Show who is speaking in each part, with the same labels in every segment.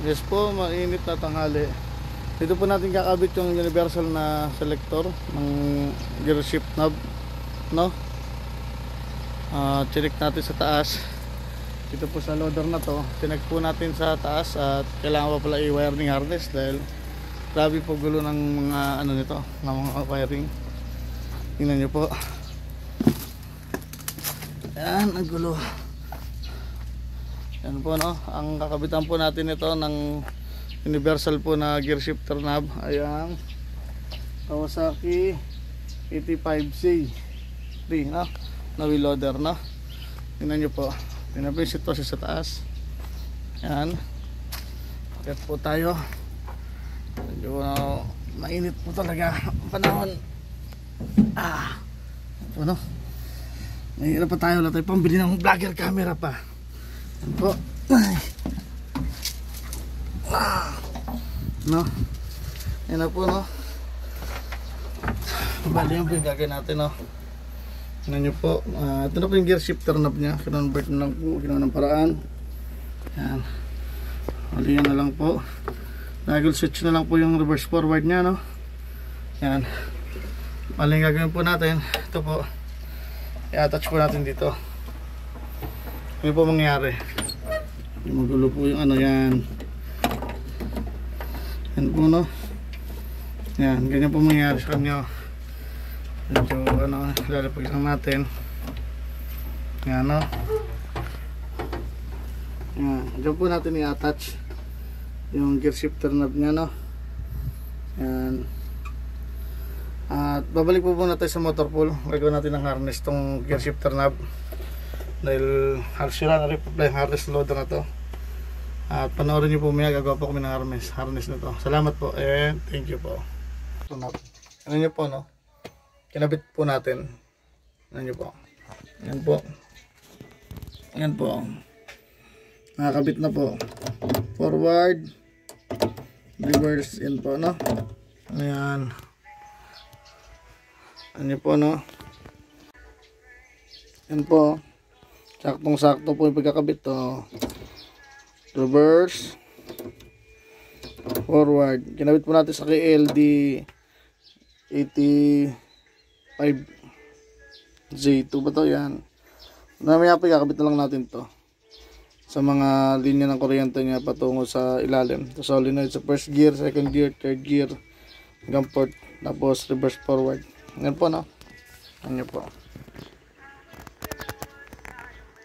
Speaker 1: Yes po, mainit na tanghali. Dito po natin kakabit yung universal na selector ng gear shift knob, no? Check natin sa taas. Dito po sa loader na to, tinek po natin sa taas at kailangan pa pala i-wiring harness dahil grabe po gulo ng mga ano nito, ng mga wiring. Tingnan nyo po. Ayan, ang gulo. Yan po, no, ang kakabitan po natin ito ng universal po na gear shifter knob ay ang Kawasaki 85C 3, no, na wheel loader, no. Tingnan nyo po, tingnan po yung sitwasyon sa taas. Yan, kaya po tayo. Medyo mainit po talaga ang panahon. Ano, mahirap pa tayo, wala tayo pambili ng vlogger camera pa. Po. No. Yan na po, no. Bali yan po yung gagawin natin, no. Tingnan nyo po. Ito na po yung gear shifter knob nya. Kinonvert na lang po. Ginawa ng paraan. Yan. Bali yan na lang po. Toggle switch na lang po yung reverse forward nya, no. Yan. Bali yung gagawin po natin. Ito po. I-attach po natin dito. Ano po mangyayari? Magulo po yung ano yan. Yan po, no. Yan, ganyan po mangyayari sa kanya. Medyo ano, lalapag lang natin. Yan, no. Yan, dyan po natin i-attach yung gear shifter knob nya, no. Yan. At babalik po muna tayo sa motor pool. Gagawin natin ng harness tong gear shifter knob dahil sira na rin po yung harness loader na to. At panoorin nyo po, may gagawa po kami ng harness na to. Salamat po and thank you po. Ano nyo po, no, kinabit po natin. Ano nyo po, yan po, yan po, nakakabit na po. Forward, reverse, yan po, no. Ayan, ano nyo po, no. Yan po, saktong sakto po yung pagkakabit to. Reverse, forward. Kinabit po natin sa KLD 85Z2 ba to? Yan. Mamaya po kakabit na lang natin to sa mga linya ng kuryente niya patungo sa ilalim. Sa solenoid sa first gear, second gear, third gear, hanggang fourth. Tapos reverse forward. Yan po, no. Yan po.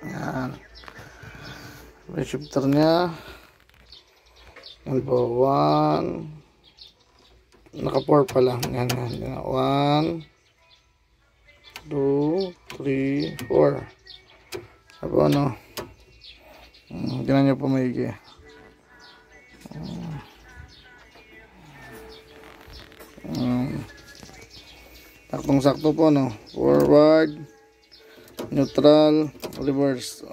Speaker 1: Yan. May shifter nya. Yan po, 1, naka 4 pa lang. Yan, yan, 1, 2, 3, 4. Sabi ano, tignan nyo po maigi. Saktong sakto po, no. Forward, neutral, reverse.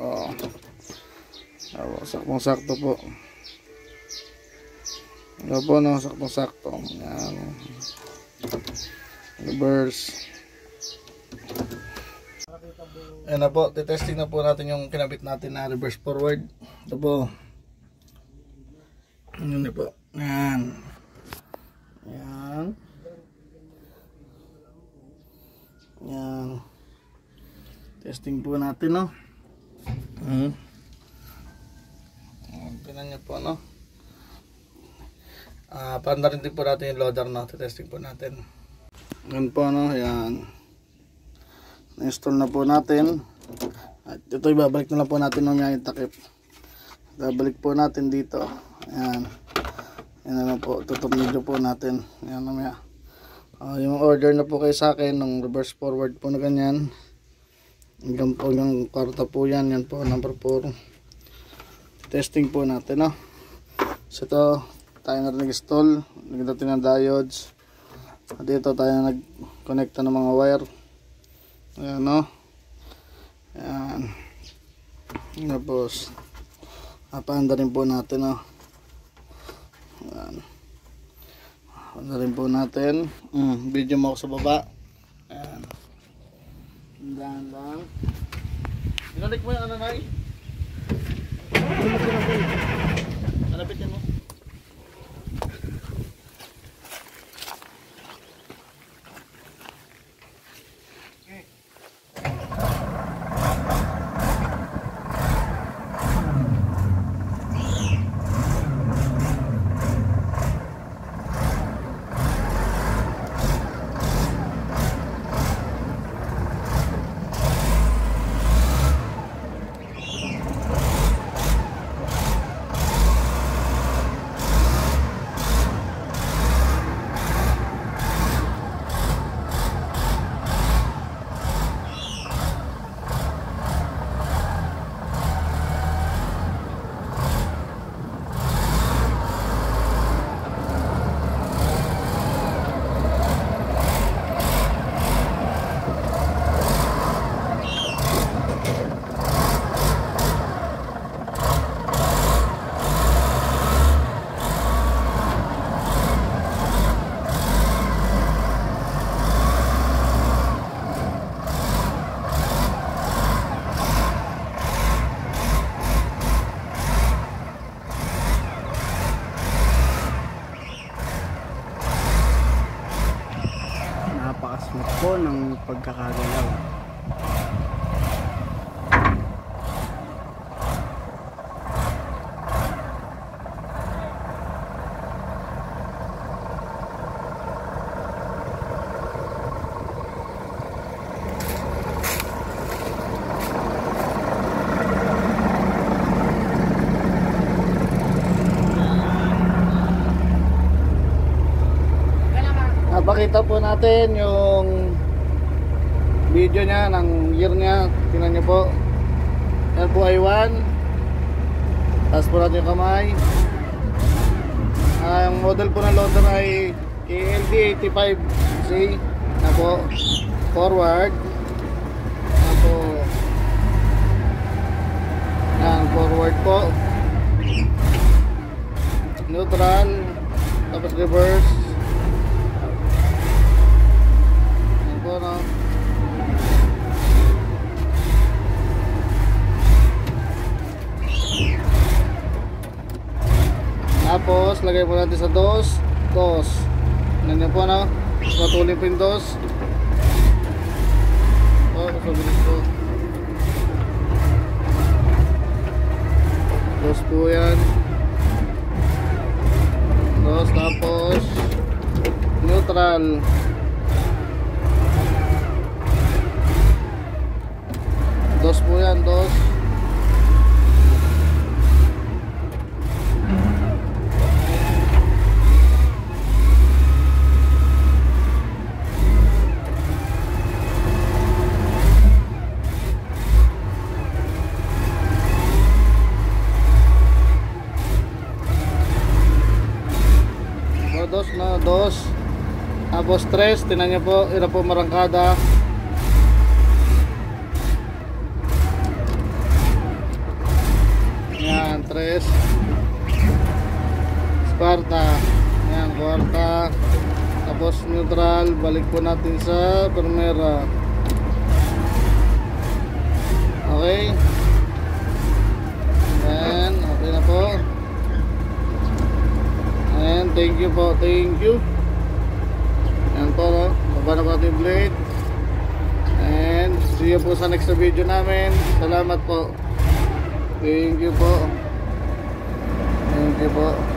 Speaker 1: Saktong sakto po. Ano po, no, saktong sakto. Yan. Reverse. Ayan na po, titesting na po natin yung kinabit natin na reverse forward. Ito po. Ano na po. Yan. Yan. Yan. Testing po natin, no. Tingnan nyo po, no. Paanda rin din po natin yung loader, no. Testing po natin. Yan po, no. Yan. Na-install na po natin. At ito ibabalik na lang po natin mamaya yung takip. Babalik po natin dito. Ayan. Yan na lang po. Tutornilyo po natin. Ayan mamaya. Yung order na po kayo sa akin ng reverse forward po na ganyan. Hanggang po yung kwarta po yan. Yan po number 4. Testing po natin, no. So ito tayo na nag-install. Nagdating ng diodes. At dito tayo nag-connecta ng mga wire. Ayan, no. Ayan. Tapos paanda rin po natin, no. Ayan. Paanda rin po natin. Video mo ako sa baba. Ayan. Dahan lang. Binalik mo yung ano na eh. Nalapitin mo.
Speaker 2: Napaka-smooth po ng pagkakagalaw.
Speaker 1: Napakita po natin yung video niya ng year niya. Tingnan niyo po. Yan po ay 1. Taas po natin yung kamay. Ang model po ng loader ay KLD 85C na po. Forward. Yan po. Yan, forward po. Neutral. Tapos reverse. No? Tapos lagay po natin sa dos. Nandiyan po na. Matuloy po yung dos. Mabilis po. Dos po yan. Dos, tapos neutral. Dos po yan, dos. Dos na, dos. Tapos tres, tinan nyo po, ira po marangkada. Yan, tres. Sparta. Yan, kwarta. Tapos neutral, balik po natin sa primera. Okay. Yan, okay na po. And thank you po, thank you. Yan po, no? Baba na po natin yung blade. And see you po sa next video namin. Salamat po. Thank you po. Thank you po.